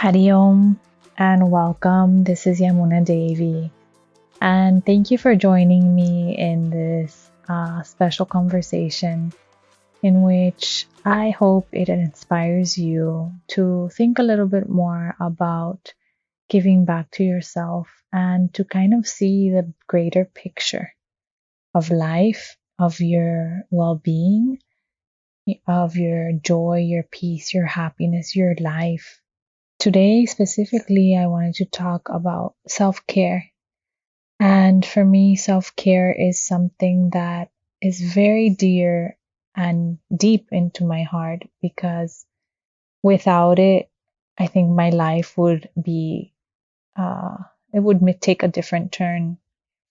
Hari Om and welcome. This is Yamuna Devi, and thank you for joining me in this special conversation in which I hope it inspires you to think a little bit more about giving back to yourself and to kind of see the greater picture of life, of your well being, of your joy, your peace, your happiness, your life. Today, specifically, I wanted to talk about self care. And for me, self care is something that is very dear and deep into my heart because without it, I think my life would be, uh, it would take a different turn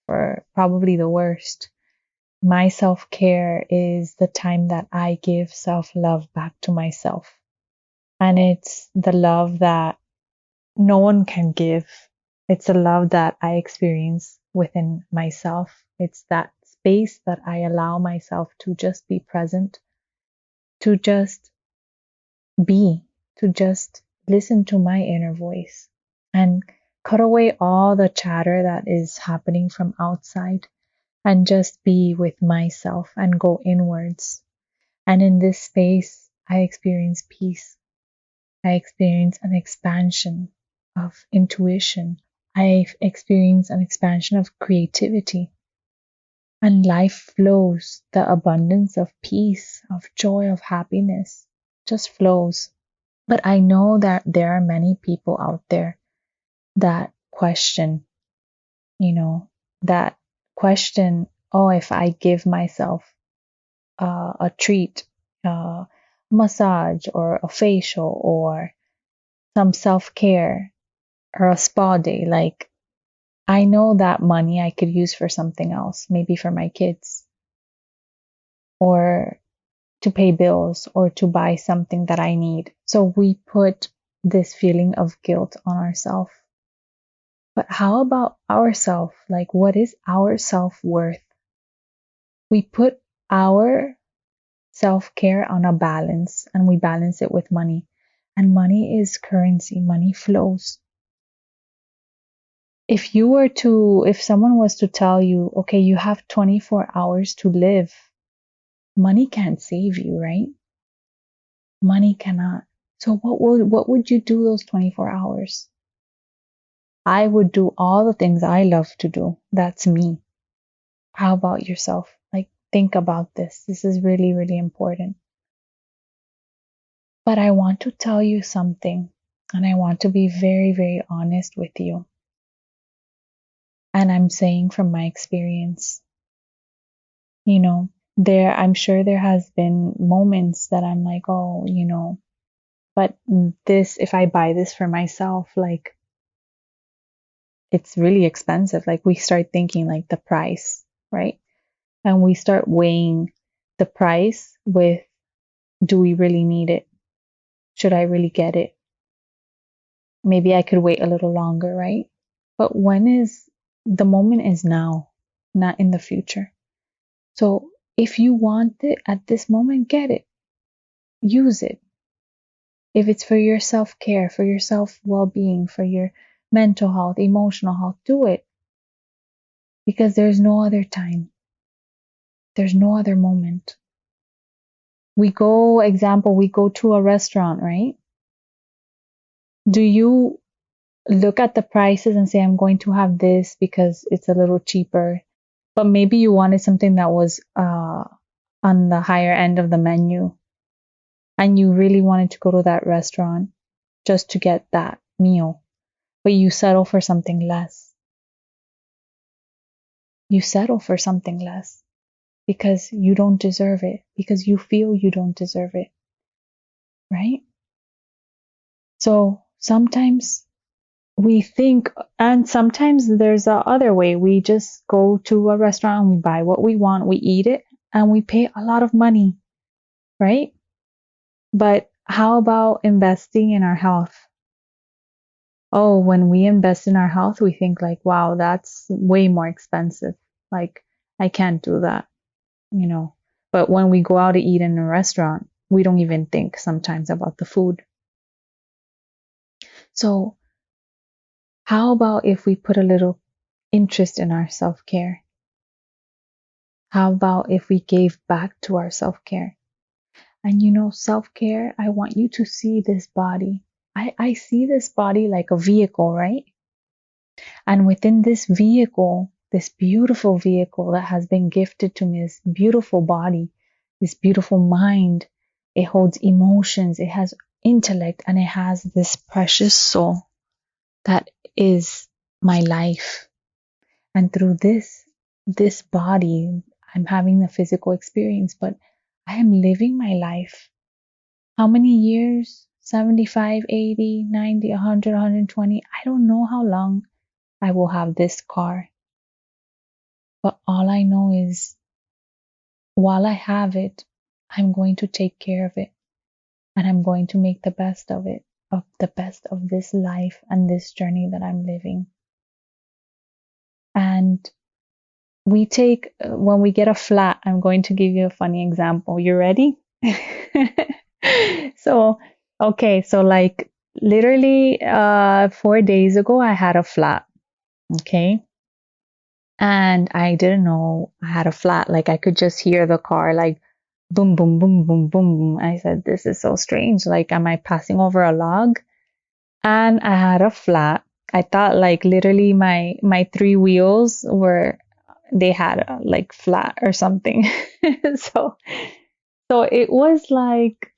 for probably the worst. My self care is the time that I give self love back to myself. And it's the love that no one can give. It's a love that I experience within myself. It's that space that I allow myself to just be present, to just be, to just listen to my inner voice and cut away all the chatter that is happening from outside and just be with myself and go inwards. And in this space, I experience peace. I experience an expansion of intuition. I experience an expansion of creativity. And life flows. The abundance of peace, of joy, of happiness just flows. But I know that there are many people out there that question, that question, oh, if I give myself a treat, massage or a facial or some self-care or a spa day, like I know that money I could use for something else, maybe for my kids or to pay bills or to buy something that I need. So we put this feeling of guilt on ourselves. But how about ourself? Like, what is our self-worth? We put our self-care on a balance and we balance it with money. And money is currency, money flows. If someone was to tell you, okay, you have 24 hours to live, money can't save you, right? Money cannot. So what would you do those 24 hours? I would do all the things I love to do. That's me. How about yourself? Like, think about this. This is really, really important. But I want to tell you something, and I want to be very, very honest with you. And I'm saying from my experience, I'm sure there has been moments that I'm like, oh, but if I buy this for myself, like it's really expensive. Like we start thinking like the price, right? And we start weighing the price with, do we really need it? Should I really get it? Maybe I could wait a little longer, right? But the moment is now, not in the future. So if you want it at this moment, get it, use it. If it's for your self-care, for your self-well-being, for your mental health, emotional health, do it. Because there's no other time. There's no other moment. We go to a restaurant, right? Do you look at the prices and say, I'm going to have this because it's a little cheaper? But maybe you wanted something that was on the higher end of the menu and you really wanted to go to that restaurant just to get that meal, but you settle for something less. You settle for something less because you don't deserve it, because you feel you don't deserve it, right? So sometimes we think, and sometimes there's the other way. We just go to a restaurant and we buy what we want, we eat it, and we pay a lot of money, right? But how about investing in our health? Oh, when we invest in our health, we think like, wow, that's way more expensive. Like, I can't do that, you know. But when we go out to eat in a restaurant, we don't even think sometimes about the food. So, how about if we put a little interest in our self care? How about if we gave back to our self care? And self care, I want you to see this body. I see this body like a vehicle, right? And within this vehicle, this beautiful vehicle that has been gifted to me, this beautiful body, this beautiful mind, it holds emotions, it has intellect, and it has this precious soul that is my life. And through this body, I'm having the physical experience, but I am living my life. How many years? 75, 80, 90, 100, 120. I don't know how long I will have this car. But all I know is while I have it, I'm going to take care of it and I'm going to make the best of it, of the best of this life and this journey that I'm living. And when we get a flat, I'm going to give you a funny example. You ready? So, okay, so like literally 4 days ago, I had a flat. Okay. And I didn't know I had a flat. Like I could just hear the car like boom, boom, boom, boom, boom. I said, this is so strange. Like, am I passing over a log? And I had a flat. I thought like literally my three wheels were they had a like flat or something. so so it was like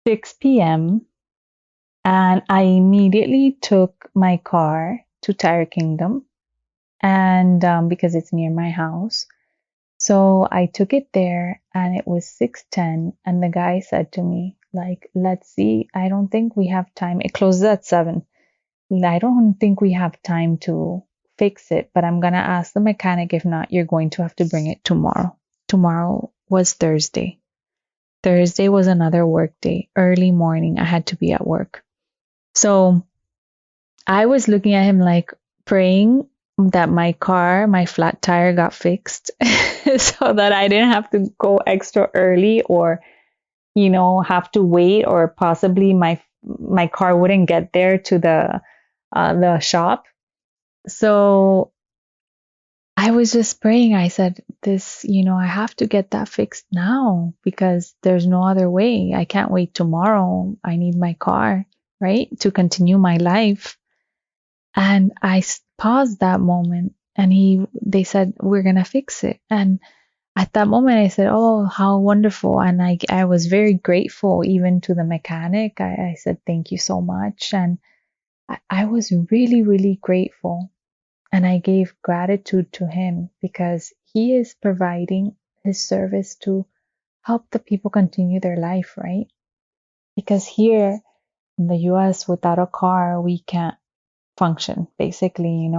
6 p.m. and I immediately took my car to Tire Kingdom and because it's near my house. So I took it there and it was 6:10 and the guy said to me like, let's see, I don't think we have time. It closes at 7. I don't think we have time to fix it, but I'm going to ask the mechanic. If not, you're going to have to bring it tomorrow. Tomorrow was Thursday. Thursday was another work day. Early morning, I had to be at work. So I was looking at him like praying that my flat tire got fixed so that I didn't have to go extra early or, have to wait or possibly my car wouldn't get there to the shop. So I was just praying. I said, I have to get that fixed now because there's no other way. I can't wait tomorrow. I need my car, right? To continue my life. And I paused that moment and they said, we're going to fix it. And at that moment, I said, oh, how wonderful. And I was very grateful even to the mechanic. I said, thank you so much. And I was really, really grateful. And I gave gratitude to him because he is providing his service to help the people continue their life, right? Because here in the US, without a car, we can't function, basically.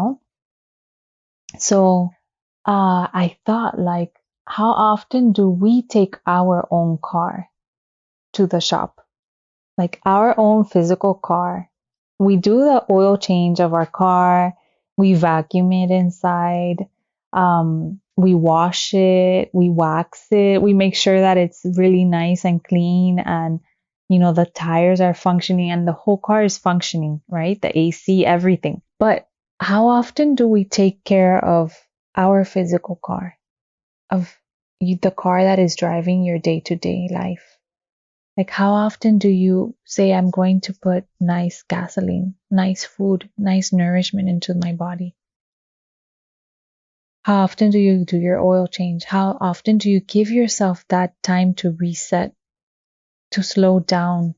So I thought, like, how often do we take our own car to the shop? Like our own physical car. We do the oil change of our car, we vacuum it inside, we wash it, we wax it, we make sure that it's really nice and clean and the tires are functioning and the whole car is functioning, right? The AC, everything. But how often do we take care of our physical car, of the car that is driving your day-to-day life? Like, how often do you say, I'm going to put nice gasoline, nice food, nice nourishment into my body? How often do you do your oil change? How often do you give yourself that time to reset, to slow down,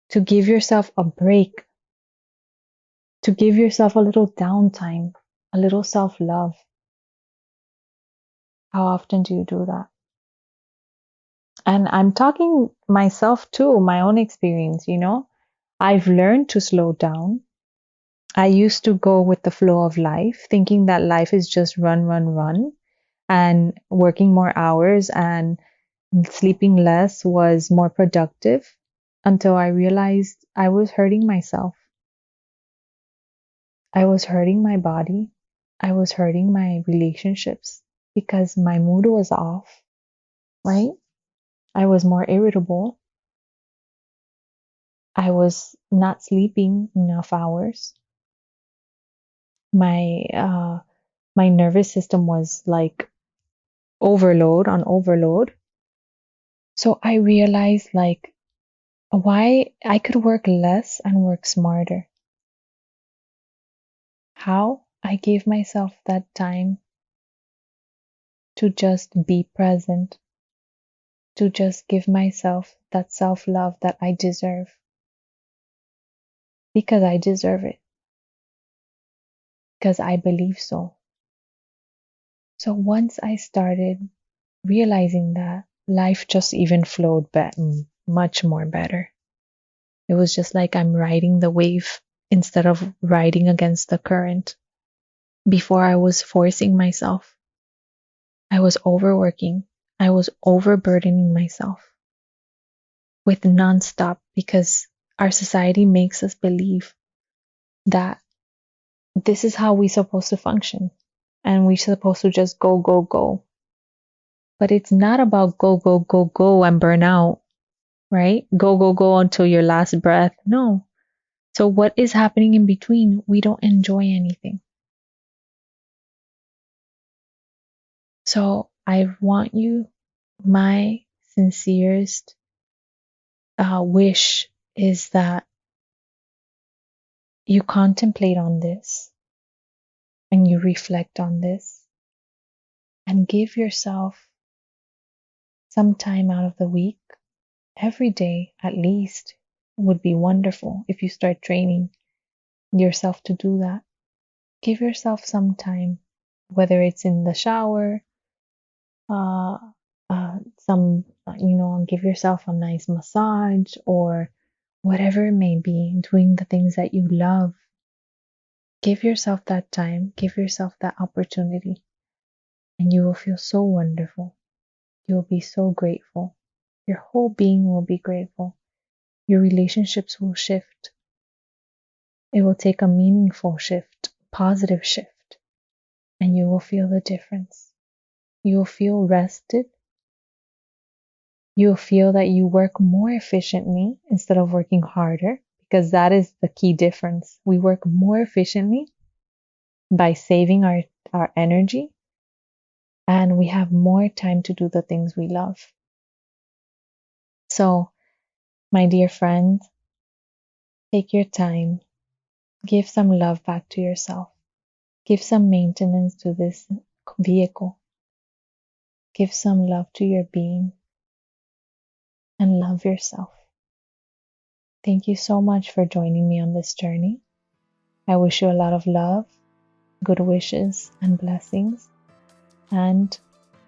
to give yourself a break, to give yourself a little downtime, a little self love? How often do you do that? And I'm talking myself too, my own experience. I've learned to slow down. I used to go with the flow of life, thinking that life is just run, run, run, and working more hours and sleeping less was more productive until I realized I was hurting myself. I was hurting my body. I was hurting my relationships because my mood was off, right? I was more irritable. I was not sleeping enough hours. My nervous system was like overload on overload. So I realized like why I could work less and work smarter. How? I gave myself that time to just be present, to just give myself that self-love that I deserve because I deserve it, because I believe so. So once I started realizing that, life just even flowed much more better. It was just like I'm riding the wave instead of riding against the current. Before I was forcing myself, I was overworking, I was overburdening myself with nonstop because our society makes us believe that this is how we're supposed to function and we're supposed to just go, go, go. But it's not about go, go, go, go and burn out, right? Go, go, go until your last breath. No. So what is happening in between? We don't enjoy anything. So I want you, my sincerest wish is that you contemplate on this and you reflect on this and give yourself some time out of the week, every day at least, would be wonderful if you start training yourself to do that. Give yourself some time, whether it's in the shower, uh, give yourself a nice massage or whatever it may be, doing the things that you love. Give yourself that time, give yourself that opportunity, and you will feel so wonderful. You'll be so grateful. Your whole being will be grateful. Your relationships will shift. It will take a meaningful shift, positive shift, and you will feel the difference. You will feel rested. You will feel that you work more efficiently instead of working harder, because that is the key difference. We work more efficiently by saving our energy, and we have more time to do the things we love. So, my dear friend, take your time, give some love back to yourself, give some maintenance to this vehicle, give some love to your being, and love yourself. Thank you so much for joining me on this journey. I wish you a lot of love, good wishes, and blessings. And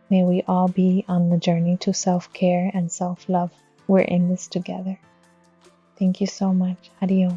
may we all be on the journey to self-care and self-love. We're in this together. Thank you so much. Adios.